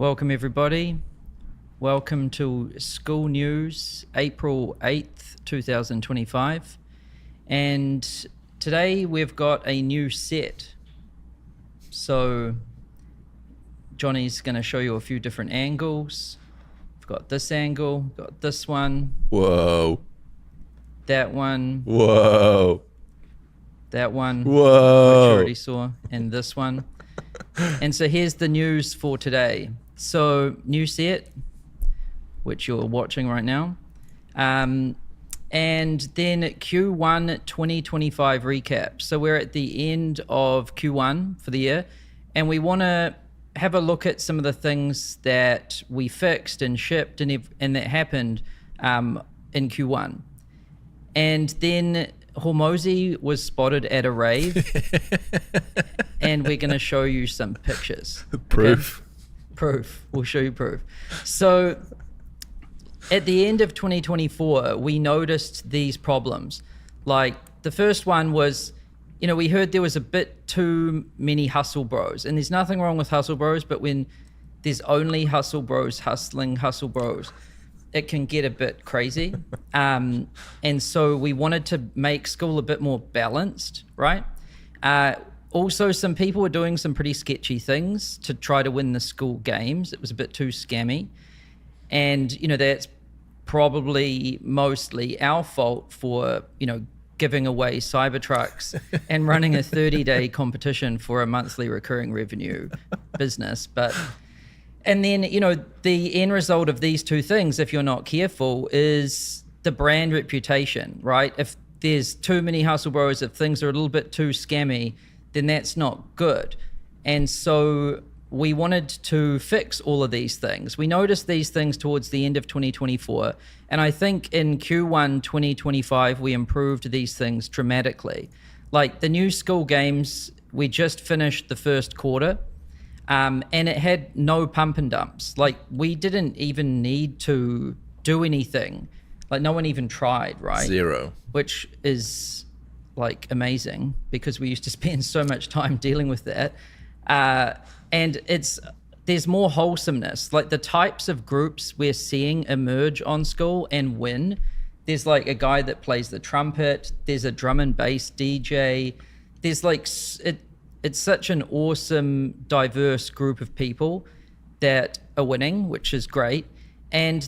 Welcome everybody. Welcome to School News, April 8th, 2025. And today we've got a new set. So Johnny's going to show you a few different angles. We've got this angle, got this one. Whoa. That one. Whoa. That one. Whoa. Which you already saw. And this one. And so here's the news for today. So new set, which you're watching right now. And then Q1 2025 recap. So we're at the end of Q1 for the year, and we want to have a look at some of the things that we fixed and shipped and that happened in Q1. And then Hormozy was spotted at a rave, and we're going to show you some pictures. Proof. Okay? Proof. We'll show you proof. So at the end of 2024, we noticed these problems. Like the first one was, we heard there was a bit too many hustle bros, and there's nothing wrong with hustle bros, but when there's only hustle bros hustling hustle bros, it can get a bit crazy. And so we wanted to make school a bit more balanced, right? Also, some people were doing some pretty sketchy things to try to win the school games. It was a bit too scammy. And, that's probably mostly our fault for, giving away Cybertrucks and running a 30-day competition for a monthly recurring revenue business. And then, the end result of these two things, if you're not careful, is the brand reputation, right? If there's too many hustle bros, if things are a little bit too scammy, then that's not good. And so we wanted to fix all of these things. We noticed these things towards the end of 2024. And I think in Q1 2025, we improved these things dramatically. Like the new school games, we just finished the first quarter. And it had no pump and dumps. Like we didn't even need to do anything. Like no one even tried, right? Zero. Which is like amazing because we used to spend so much time dealing with that. And there's more wholesomeness. Like the types of groups we're seeing emerge on Skool and win. There's like a guy that plays the trumpet. There's a drum and bass DJ. There's like, it's such an awesome, diverse group of people that are winning, which is great. And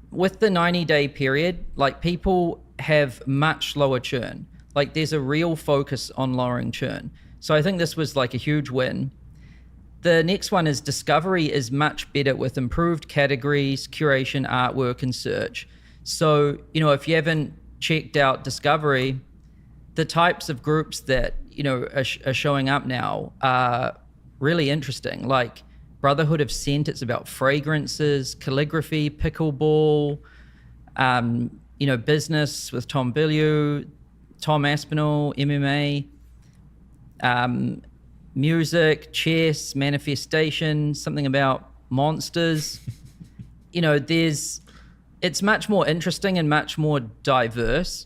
with the 90-day period, like people have much lower churn. Like there's a real focus on lowering churn. So I think this was like a huge win. The next one is discovery is much better with improved categories, curation, artwork, and search. So, if you haven't checked out discovery, the types of groups that, are showing up now are really interesting. Like Brotherhood of Scent, it's about fragrances, calligraphy, pickleball, business with Tom Bilyeu, Tom Aspinall, MMA, music, chess, manifestation, something about monsters. It's much more interesting and much more diverse,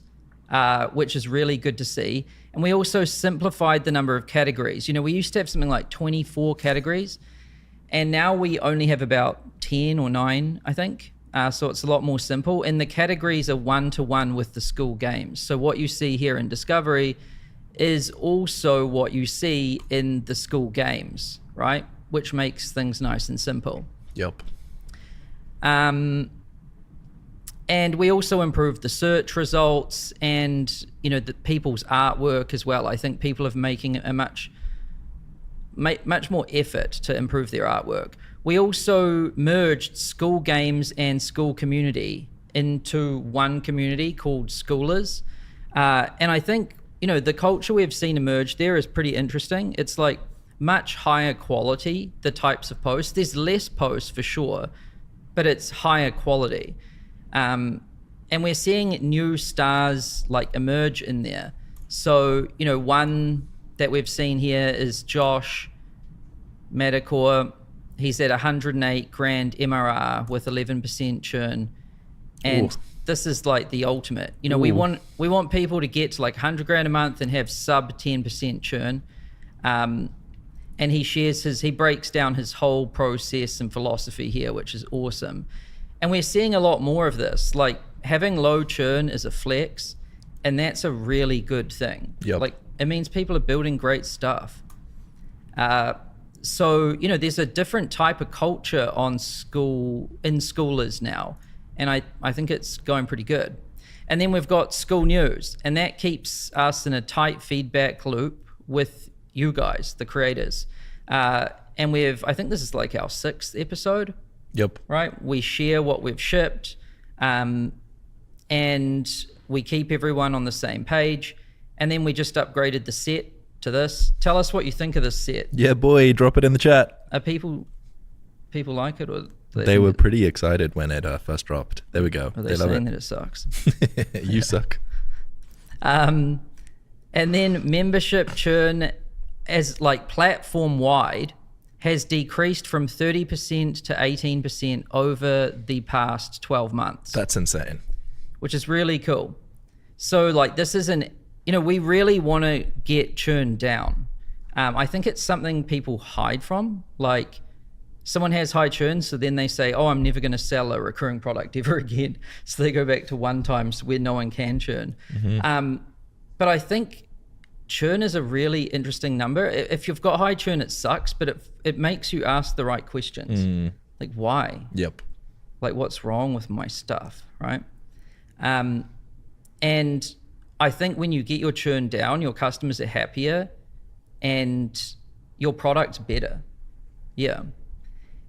which is really good to see. And we also simplified the number of categories. We used to have something like 24 categories, and now we only have about 10 or 9, I think. So it's a lot more simple, and the categories are one-to-one with the school games. So what you see here in Discovery is also what you see in the school games, right? Which makes things nice and simple. Yep. And we also improved the search results and, the people's artwork as well. I think people are making a much more effort to improve their artwork. We also merged school games and school community into one community called Schoolers. And I think, the culture we've seen emerge there is pretty interesting. It's like much higher quality, the types of posts. There's less posts for sure, but it's higher quality. And we're seeing new stars like emerge in there. So, one that we've seen here is Josh Madakor. He's at 108 grand MRR with 11% churn. And this is like the ultimate. We want people to get to like 100 grand a month and have sub 10% churn. And and he breaks down his whole process and philosophy here, which is awesome. And we're seeing a lot more of this. Like, having low churn is a flex, and that's a really good thing. Yep. Like, it means people are building great stuff. So, you know, there's a different type of culture in schoolers now, and I think it's going pretty good. And then we've got Skool News, and that keeps us in a tight feedback loop with you guys, the creators. And I think this is like our 6th episode. Yep. Right? We share what we've shipped, and we keep everyone on the same page. And then we just upgraded the set to this. Tell us what you think of this set. Yeah, boy, drop it in the chat. Are people like it, or they were pretty excited when it first dropped. There we go. Are they saying that it sucks? You suck. And then membership churn, as like platform wide, has decreased from 30% to 18% over the past 12 months. That's insane. Which is really cool. So like, this isn't, you know, we really want to get churn down. I think it's something people hide from. Like, someone has high churn, so then they say, oh, I'm never going to sell a recurring product ever again. So they go back to one times where no one can churn. But I think churn is a really interesting number. If you've got high churn, it sucks, but it makes you ask the right questions. Like, why? Yep. Like, what's wrong with my stuff, right? And I think when you get your churn down, your customers are happier and your product's better. Yeah.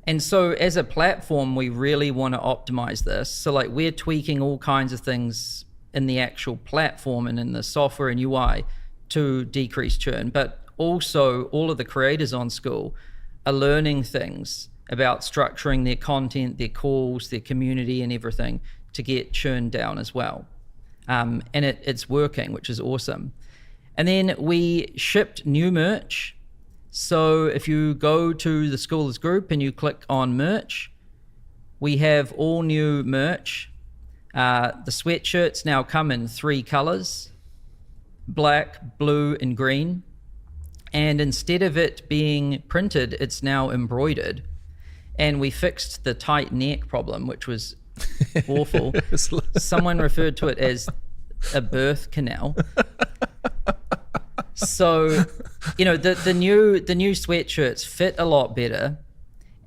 And so as a platform, we really want to optimize this. So like, we're tweaking all kinds of things in the actual platform and in the software and UI to decrease churn, but also all of the creators on Skool are learning things about structuring their content, their calls, their community and everything to get churn down as well. And it's working, which is awesome. And then we shipped new merch. So if you go to the Skoolers group and you click on merch, we have all new merch. The sweatshirts now come in 3 colors: black, blue, and green. And instead of it being printed, it's now embroidered. And we fixed the tight neck problem, which was awful. Someone referred to it as a birth canal. So, you know, the new sweatshirts fit a lot better,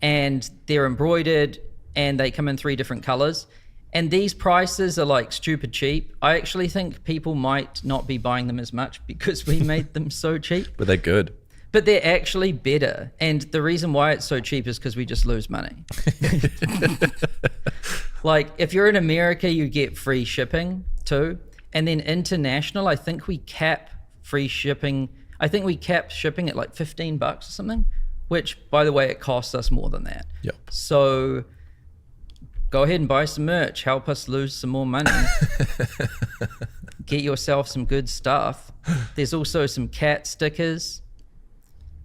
and they're embroidered, and they come in 3 different colors. And these prices are like stupid cheap. I actually think people might not be buying them as much because we made them so cheap. But they're good. But they're actually better. And the reason why it's so cheap is because we just lose money. Like, if you're in America, you get free shipping too. And then international, I think we cap free shipping. I think we cap shipping at like $15 or something, which, by the way, it costs us more than that. Yep. So go ahead and buy some merch. Help us lose some more money. Get yourself some good stuff. There's also some cat stickers.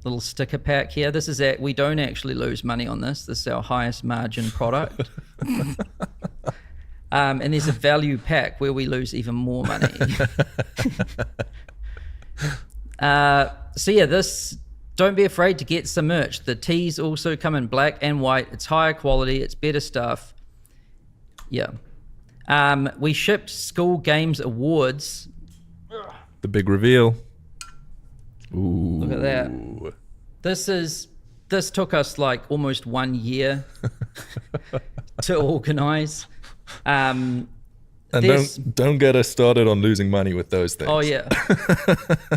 Little sticker pack here. This is we don't actually lose money on this. This is our highest margin product. And there's a value pack where we lose even more money. So yeah, don't be afraid to get some merch. The tees also come in black and white. It's higher quality. It's better stuff. Yeah. We shipped Skool Games Awards. The big reveal. Ooh. Look at that. This took us like almost 1 year to organize. And don't get us started on losing money with those things. Oh yeah.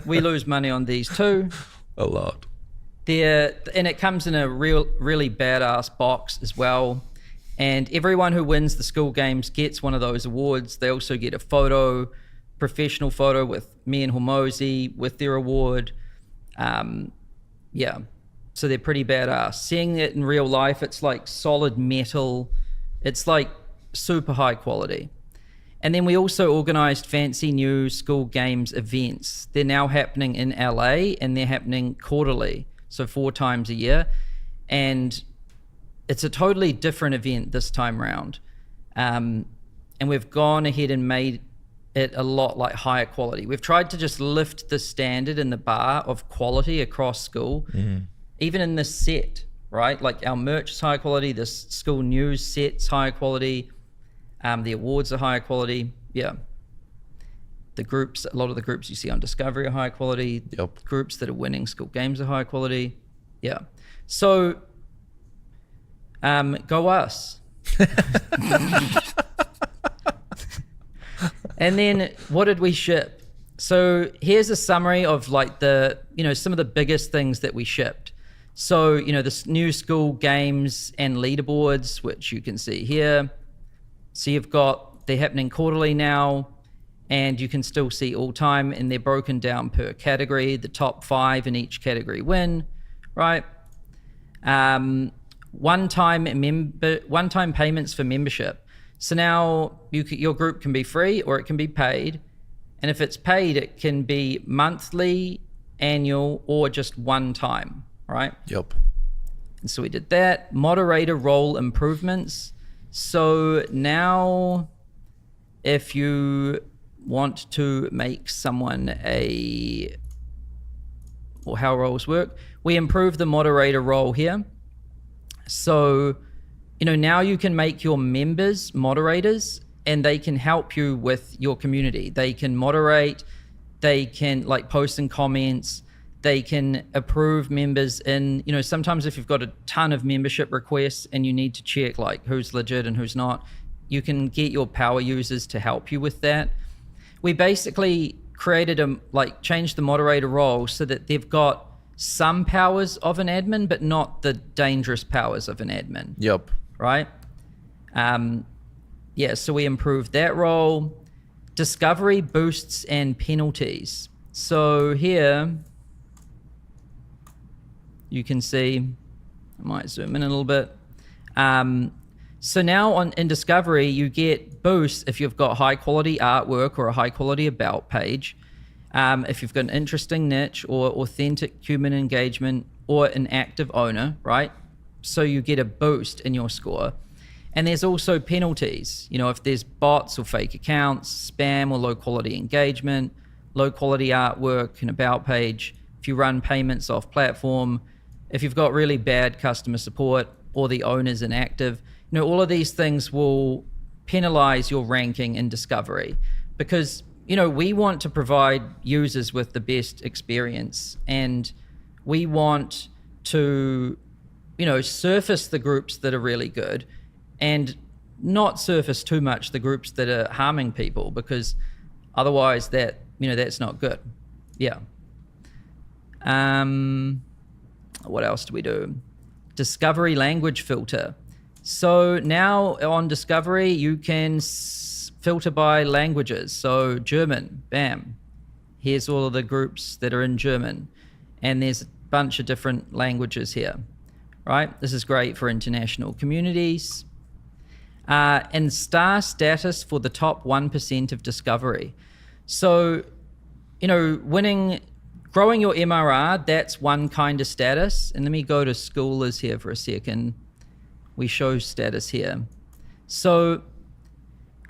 We lose money on these too. A lot. And it comes in a really badass box as well. And everyone who wins the Skool Games gets one of those awards. They also get a professional photo with me and Hormozy with their award. Yeah, so they're pretty badass. Seeing it in real life, it's like solid metal. It's like super high quality. And then we also organized fancy new Skool Games events. They're now happening in LA, and they're happening quarterly, so 4 times a year. And it's a totally different event this time around. And we've gone ahead and made it a lot like higher quality. We've tried to just lift the standard and the bar of quality across Skool, even in this set, right? Like our merch is high quality, this school news set's high quality, the awards are high quality. Yeah. The groups, a lot of the groups you see on Discovery are high quality. Yep. Groups that are winning school games are high quality. Yeah. So go us. And then what did we ship? So here's a summary of like the, some of the biggest things that we shipped. So, this new school games and leaderboards, which you can see here. So they're happening quarterly now, and you can still see all time, and they're broken down per category. The top 5 in each category win, right? One-time payments for membership. So now your group can be free or it can be paid. And if it's paid, it can be monthly, annual, or just one time, right? Yep. And so we did that. Moderator role improvements. So now if you want to make someone or how roles work, we improve the moderator role here. So, now you can make your members moderators, and they can help you with your community. They can moderate, they can post in comments, they can approve members in, sometimes if you've got a ton of membership requests and you need to check who's legit and who's not, you can get your power users to help you with that. We basically created changed the moderator role so that they've got some powers of an admin, but not the dangerous powers of an admin. Yep. Right? So we improved that role. Discovery, boosts, and penalties. So here, you can see, I might zoom in a little bit. So now in Discovery, you get boosts if you've got high quality artwork or a high quality about page. If you've got an interesting niche or authentic human engagement or an active owner, right? So you get a boost in your score. And there's also penalties. If there's bots or fake accounts, spam or low quality engagement, low quality artwork, an about page, if you run payments off platform, if you've got really bad customer support or the owner's inactive, all of these things will penalize your ranking in Discovery because we want to provide users with the best experience, and we want to, surface the groups that are really good and not surface too much the groups that are harming people, because otherwise that's not good. Yeah. What else do we do? Discovery language filter. So now on Discovery, you can filter by languages. So German, bam. Here's all of the groups that are in German. And there's a bunch of different languages here, right? This is great for international communities. And star status for the top 1% of Discovery. So, growing your MRR, that's one kind of status. And let me go to Skoolers here for a second. We show status here. So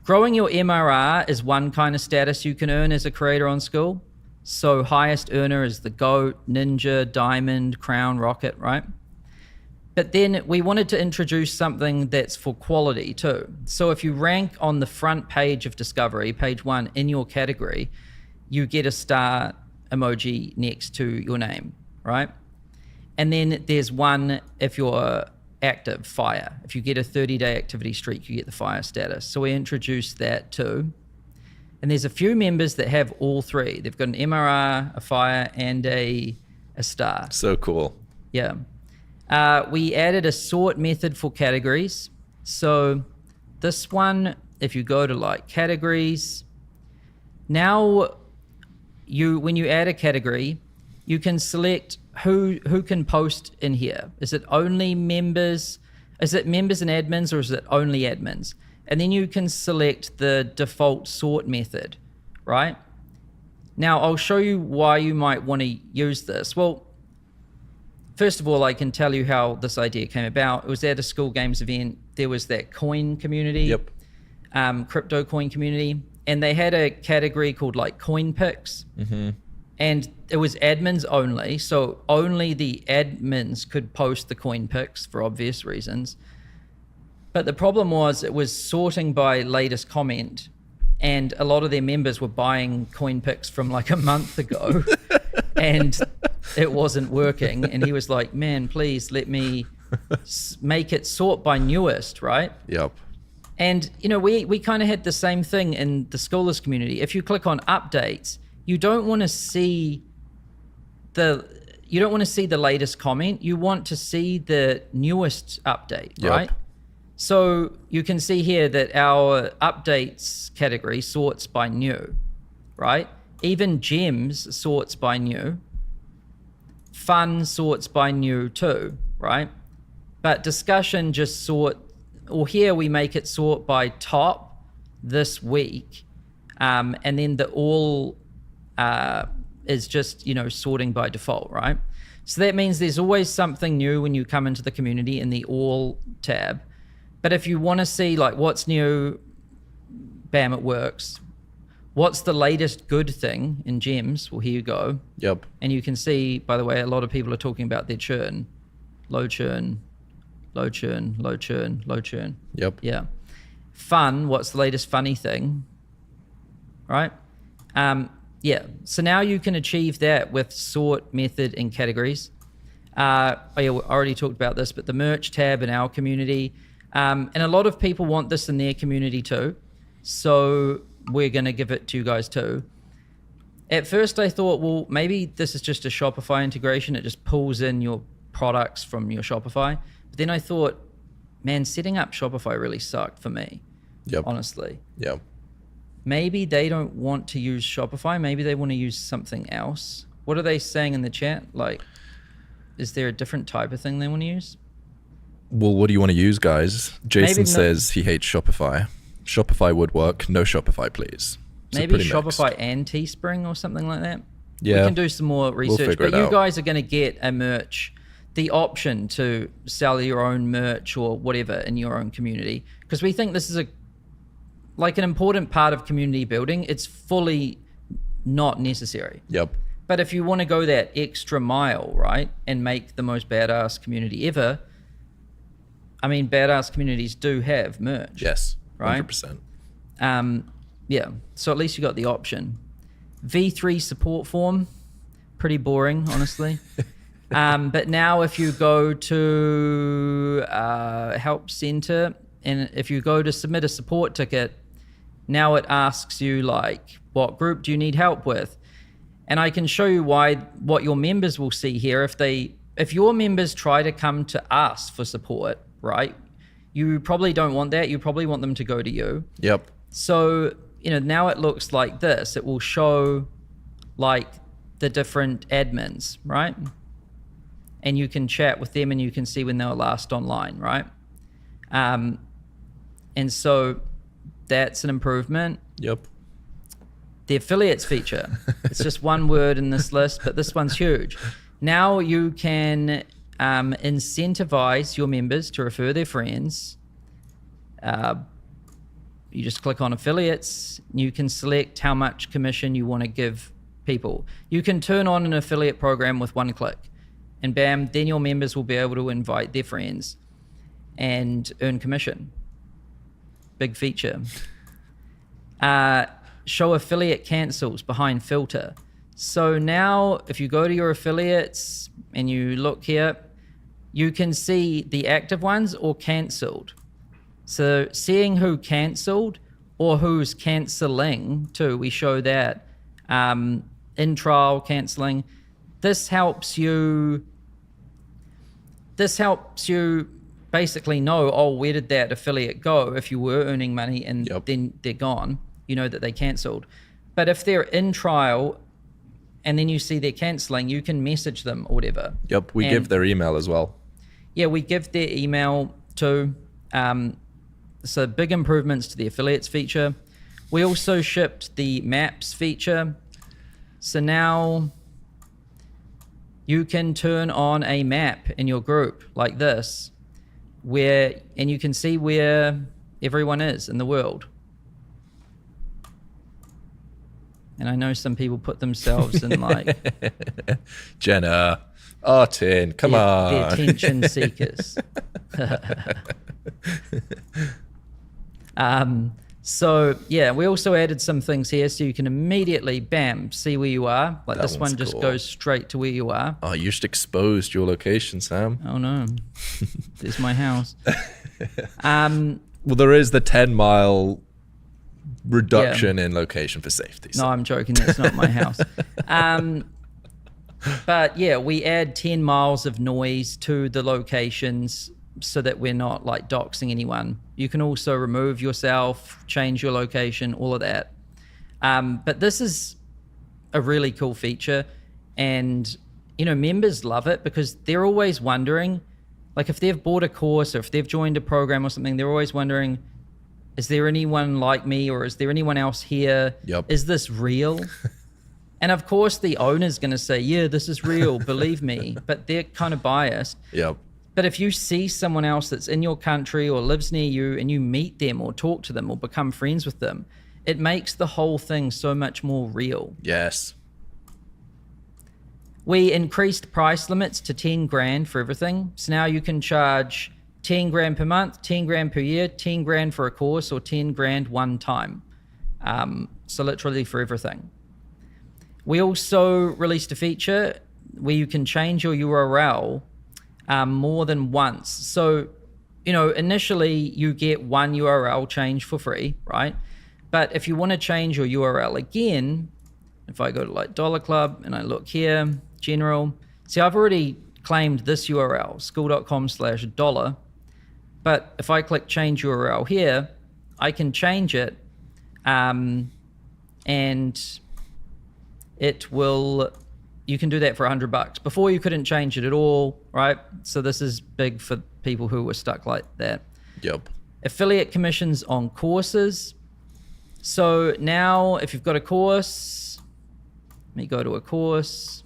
growing your MRR is one kind of status you can earn as a creator on Skool. So highest earner is the GOAT, Ninja, Diamond, Crown, Rocket, right? But then we wanted to introduce something that's for quality too. So if you rank on the front page of Discovery, page 1 in your category, you get a star emoji next to your name, right? And then there's one if you're active, fire. If you get a 30-day activity streak, you get the fire status. So we introduced that too. And there's a few members that have all three. They've got an MRR, a fire, and a star. So cool. Yeah. We added a sort method for categories. So this one, if you go to categories, now when you add a category, you can select who can post in here. Is it only members? Is it members and admins, or is it only admins? And then you can select the default sort method, right? Now I'll show you why you might want to use this. Well, first of all, I can tell you how this idea came about. It was at a Skool Games event. There was that coin community, yep, crypto coin community, and they had a category called coin picks. Mm-hmm. and it was admins only. So only the admins could post the coin picks for obvious reasons. But the problem was it was sorting by latest comment, and a lot of their members were buying coin picks from like a month ago and it wasn't working. And he was like, man, please let me make it sort by newest, right? Yep. And, you know, we kind of had the same thing in the Skoolers community. If you click on updates, you don't want to see the latest comment. You want to see the newest update, right? So you can see here that our updates category sorts by new, right? Even gems sorts by new. Fun sorts by new too, right? But discussion just or here we make it sort by top this week. And then the all is just, you know, sorting by default, right? So that means there's always something new when you come into the community in the all tab. But if you want to see like what's new, bam, it works. What's the latest good thing in gems? Well, here you go. Yep. And you can see, by the way, a lot of people are talking about their churn, low churn, low churn, low churn, low churn. Yep. Yeah. Fun, what's the latest funny thing? Right? Yeah. So now you can achieve that with sort, method, and categories. Oh yeah, we already talked about this, but the merch tab in our community, and a lot of people want this in their community too. So we're going to give it to you guys too. At first I thought, well, maybe this is just a Shopify integration. It just pulls in your products from your Shopify. But then I thought, man, setting up Shopify really sucked for me. Yep. Honestly. Yep. Maybe they don't want to use Shopify. Maybe they want to use something else. What are they saying in the chat? Like, is there a different type of thing they want to use? Well, what do you want to use, guys? Jason says he hates Shopify. Shopify would work. No Shopify, please. So maybe Shopify mixed. And Teespring or something like that. Yeah. We can do some more research. But you guys are going to get a merch, the option to sell your own merch or whatever in your own community. Because we think this is an important part of community building. It's fully not necessary. Yep. But if you want to go that extra mile, right, and make the most badass community ever, I mean, badass communities do have merch. Yes, right? 100%. Yeah, so at least you got the option. V3 support form, pretty boring, honestly. But now if you go to Help Center, and if you go to submit a support ticket, now it asks you like, what group do you need help with? And I can show you what your members will see here. If your members try to come to us for support, right? You probably don't want that. You probably want them to go to you. Yep. So, you know, now it looks like this. It will show like the different admins, right? And you can chat with them and you can see when they were last online, right? And so that's an improvement. Yep. The affiliates feature. It's just one word in this list, but this one's huge. Now you can incentivize your members to refer their friends. You just click on affiliates. You can select how much commission you want to give people. You can turn on an affiliate program with one click, and bam, then your members will be able to invite their friends and earn commission. Big feature. Show affiliate cancels behind filter. So now if you go to your affiliates and you look here, you can see the active ones or canceled. So seeing who canceled or who's canceling too, we show that in trial canceling. This helps you basically know, oh, where did that affiliate go? If you were earning money and then they're gone, you know that they canceled. But if they're in trial and then you see they're canceling, you can message them or whatever. Yep, we give their email as well. Yeah, we give their email too. So big improvements to the affiliates feature. We also shipped the maps feature. So now you can turn on a map in your group like this, and you can see where everyone is in the world. And I know some people put themselves in like Jenna, Artin, come on. The attention seekers. So yeah, we also added some things here so you can immediately, bam, see where you are. Like this one just goes straight to where you are. Oh, you just exposed your location, Sam. Oh no, there's my house. Well, there is the 10-mile reduction in location for safety. So. No, I'm joking. That's not my house. But yeah, we add 10 miles of noise to the locations so that we're not like doxing anyone. You can also remove yourself, change your location, all of that. But this is a really cool feature, and you know, members love it because they're always wondering, like if they've bought a course or if they've joined a program or something, they're always wondering, is there anyone like me or is there anyone else here? Yep. Is this real? And of course the owner's going to say, yeah, this is real, believe me, but they're kind of biased. Yep. But if you see someone else that's in your country or lives near you and you meet them or talk to them or become friends with them, it makes the whole thing so much more real. Yes. We increased price limits to 10 grand for everything. So now you can charge 10 grand per month, 10 grand per year, 10 grand for a course, or 10 grand one time. So literally for everything. We also released a feature where you can change your URL more than once. So, you know, initially you get one URL change for free, right? But if you want to change your URL again, if I go to like Dollar Club and I look here, general, see, I've already claimed this URL, skool.com/dollar. But if I click change URL here, I can change it, and it will, you can do that for $100. Before you couldn't change it at all, right? So this is big for people who were stuck like that. Yep. Affiliate commissions on courses. So now if you've got a course, let me go to a course.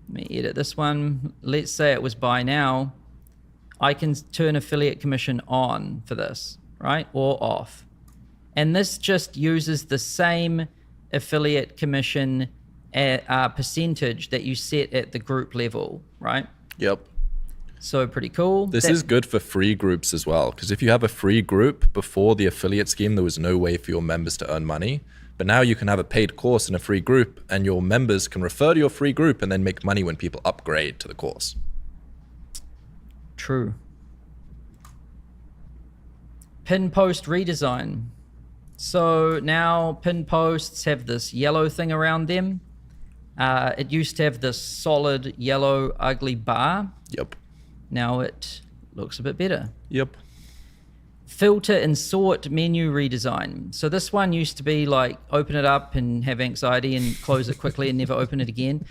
Let me edit this one. Let's say it was buy now. I can turn affiliate commission on for this, right? Or off. And this just uses the same affiliate commission percentage that you set at the group level, right? Yep. So pretty cool. This is good for free groups as well, because if you have a free group before the affiliate scheme, there was no way for your members to earn money. But now you can have a paid course in a free group, and your members can refer to your free group and then make money when people upgrade to the course. True. Pin post redesign. So now pin posts have this yellow thing around them. It used to have this solid yellow ugly bar. Yep. Now it looks a bit better. Yep. Filter and sort menu redesign. So this one used to be like open it up and have anxiety and close it quickly and never open it again.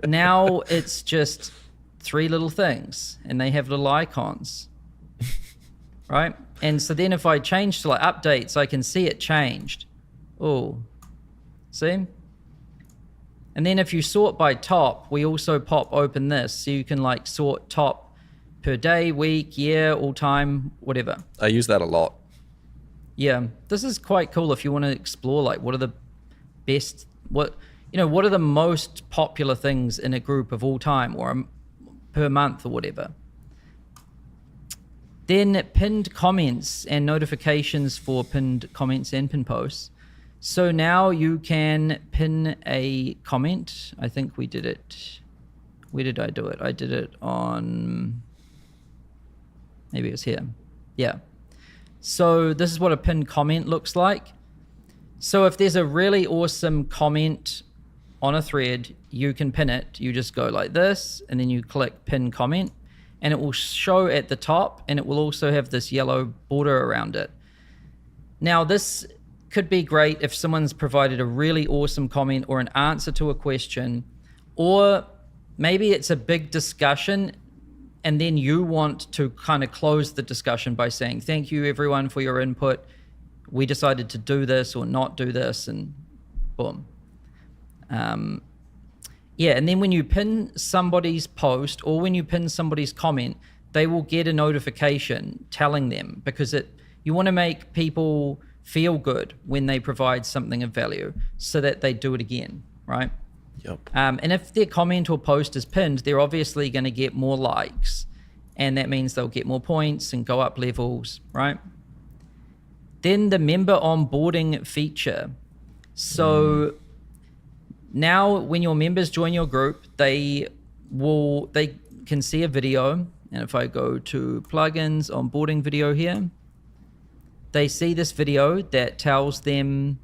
Now it's just 3 little things and they have little icons, right? And so then if I change to like updates, I can see it changed. Oh, see? And then if you sort by top, we also pop open this so you can like sort top per day, week, year, all time, whatever. I use that a lot. Yeah, this is quite cool if you want to explore like what are the best, what are the most popular things in a group of all time or per month or whatever. Then pinned comments and notifications for pinned comments and pinned posts. So now you can pin a comment. I think we did it. Where did I do it? I did it on, maybe it was here. Yeah. So this is what a pinned comment looks like. So if there's a really awesome comment on a thread, you can pin it. You just go like this, and then you click pin comment, and it will show at the top, and it will also have this yellow border around it. Now this could be great if someone's provided a really awesome comment or an answer to a question, or maybe it's a big discussion and then you want to kind of close the discussion by saying, thank you everyone for your input. We decided to do this or not do this, and boom. Yeah, and then when you pin somebody's post or when you pin somebody's comment, they will get a notification telling them, because you want to make people feel good when they provide something of value so that they do it again, right? Yep. And if their comment or post is pinned, they're obviously going to get more likes, and that means they'll get more points and go up levels, right? Then the member onboarding feature. So now when your members join your group, they can see a video. And if I go to plugins, onboarding video here, they see this video that tells them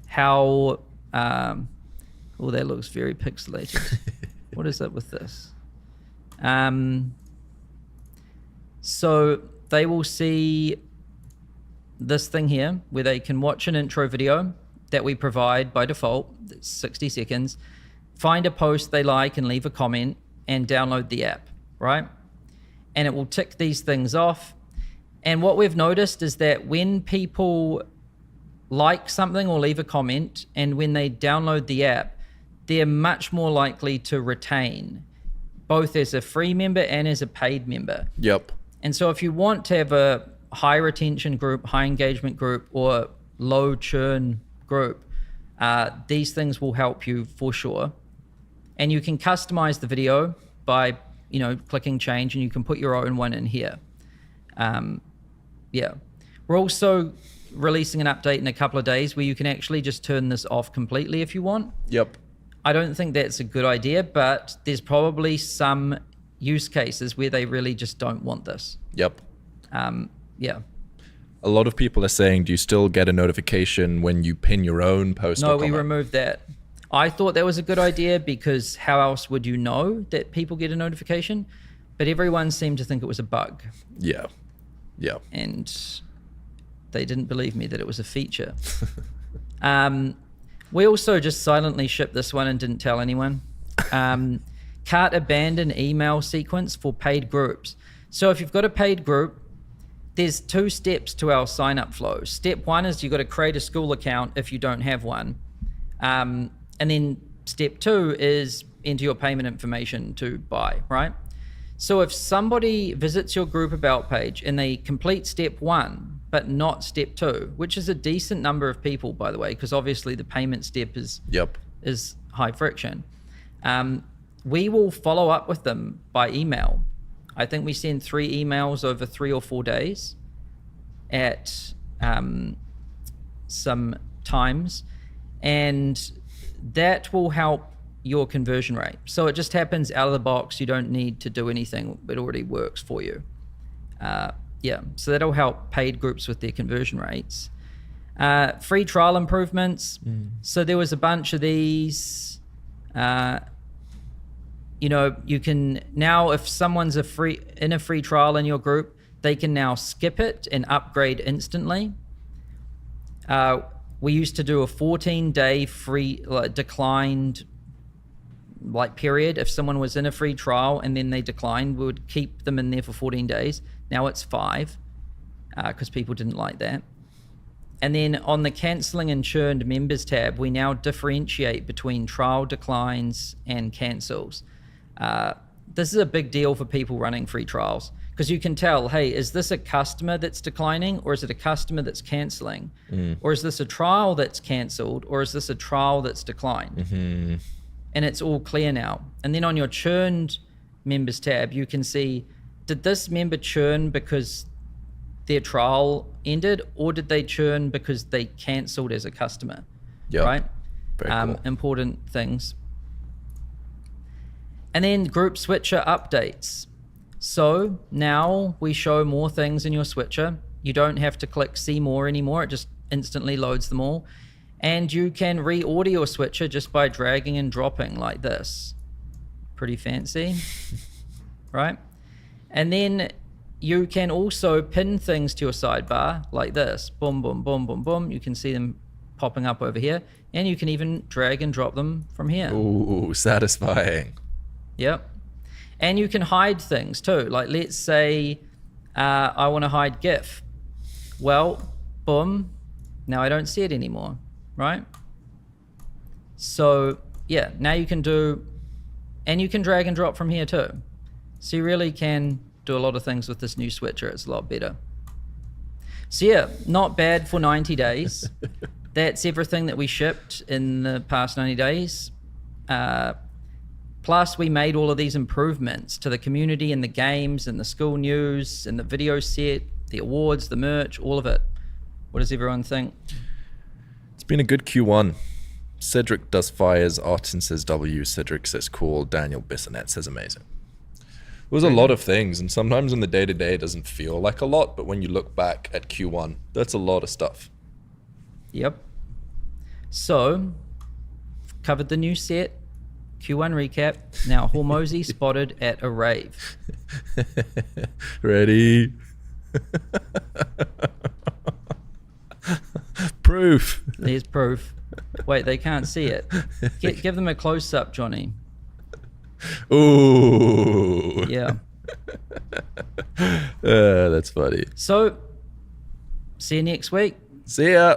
how, that looks very pixelated. What is up with this? So they will see this thing here where they can watch an intro video that we provide by default, that's 60 seconds, find a post they like and leave a comment, and download the app, right? And it will tick these things off. And what we've noticed is that when people like something or leave a comment, and when they download the app, they're much more likely to retain, both as a free member and as a paid member. Yep. And so if you want to have a high retention group, high engagement group, or low churn group, these things will help you for sure. And you can customize the video by, clicking change, and you can put your own one in here. We're also releasing an update in a couple of days where you can actually just turn this off completely if you want. Yep. I don't think that's a good idea, but there's probably some use cases where they really just don't want this. Yep. A lot of people are saying, do you still get a notification when you pin your own post? No, we removed that. I thought that was a good idea because how else would you know that people get a notification? But everyone seemed to think it was a bug. Yeah. And they didn't believe me that it was a feature. We also just silently shipped this one and didn't tell anyone. Cart abandon email sequence for paid groups. So if you've got a paid group, there's 2 steps to our sign up flow. Step 1 is you've got to create a Skool account if you don't have one. And then step 2 is enter your payment information to buy, right? So if somebody visits your group about page and they complete step 1, but not step 2, which is a decent number of people, by the way, because obviously the payment step is high friction. We will follow up with them by email. I think we send 3 emails over 3 or 4 days at some times, and that will help your conversion rate. So it just happens out of the box. You don't need to do anything. It already works for you. So that'll help paid groups with their conversion rates. Free trial improvements. So there was a bunch of these. You can now, if someone's in a free trial in your group, they can now skip it and upgrade instantly. We used to do a 14-day free declined period. If someone was in a free trial and then they declined, we would keep them in there for 14 days. Now it's 5 because people didn't like that. And then on the canceling and churned members tab, we now differentiate between trial declines and cancels. This is a big deal for people running free trials because you can tell, hey, is this a customer that's declining, or is it a customer that's canceling? Or is this a trial that's canceled, or is this a trial that's declined? And it's all clear now. And then on your churned members tab, you can see, did this member churn because their trial ended, or did they churn because they canceled as a customer? Right? Very cool. Important things. And then group switcher updates. So now we show more things in your switcher. You don't have to click see more anymore. It just instantly loads them all. And you can reorder your switcher just by dragging and dropping like this. Pretty fancy, right? And then you can also pin things to your sidebar like this. Boom, boom, boom, boom, boom. You can see them popping up over here. And you can even drag and drop them from here. Ooh, satisfying. Yep. And you can hide things too. Like let's say I want to hide GIF. Well, boom. Now I don't see it anymore, right? So yeah, now you can do, and you can drag and drop from here too. So you really can do a lot of things with this new switcher. It's a lot better. So yeah, not bad for 90 days. That's everything that we shipped in the past 90 days. Plus, we made all of these improvements to the community and the games and the school news and the video set, the awards, the merch, all of it. What does everyone think? It's been a good Q1. Cedric does fires, Artin says W, Cedric says cool, Daniel Bissonette says amazing. It was a lot of things, and sometimes in the day-to-day it doesn't feel like a lot, but when you look back at Q1, that's a lot of stuff. Yep. So, covered the new set, Q1 recap. Now, Hormozy spotted at a rave. Ready? Proof. There's proof. Wait, they can't see it. Give them a close-up, Johnny. Ooh. Yeah. That's funny. So, see you next week. See ya.